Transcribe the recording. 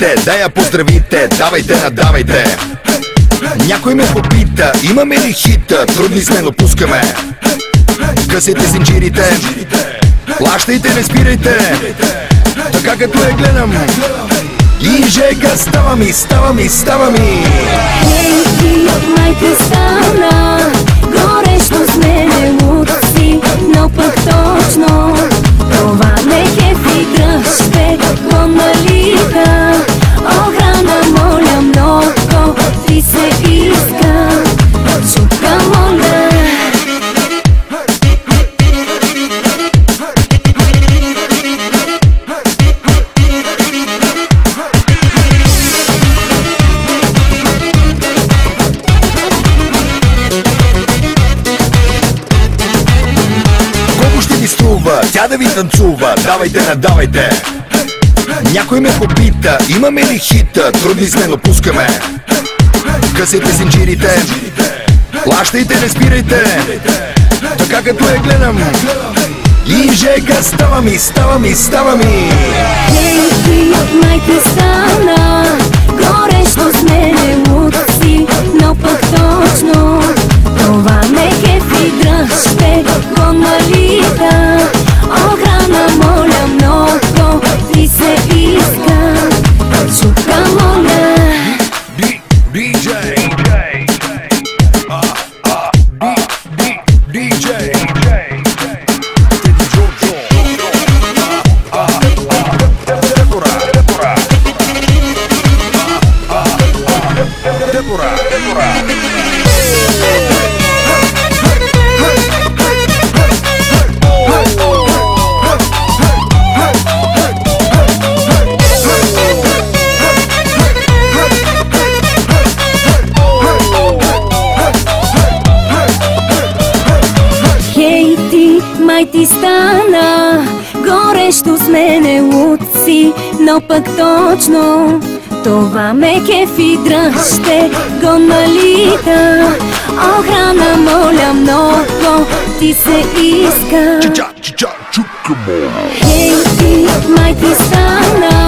искате да я поздравите, давайте, надавайте. Някой ме попита, имаме ли хита? Трудни сме, но пускаме. Късайте зинджирите, плащайте, не спирайте. Така като я гледам и жега, става ми, става ми, става ми. Ей, ти, май ти стана, горещо с мене луци, но пък точно това не кефи, дръжте го налита. Охрана, моля много, ти се иска, чука, моля. Струва, тя да ви танцува, давайте, надавайте. Някой ме попита, имаме ли хита? Трудни сме, но пускаме. Късайте зинджирите, плащайте, не спирайте. Така като я гледам и жега, става ми, става ми, става ми. Ей, ти, май ти стана, горещо с мене луци, но пък точно това не кефи, дръжте го налита. Охрана, моля много, ти се иска, чука, моля. DJ Хей, ти, май ти стана, горещо с мене луци, но пък точно това ме кефи, дръжте го налита. Охрана, моля много, ти се иска. Хей, ти, май ти стана,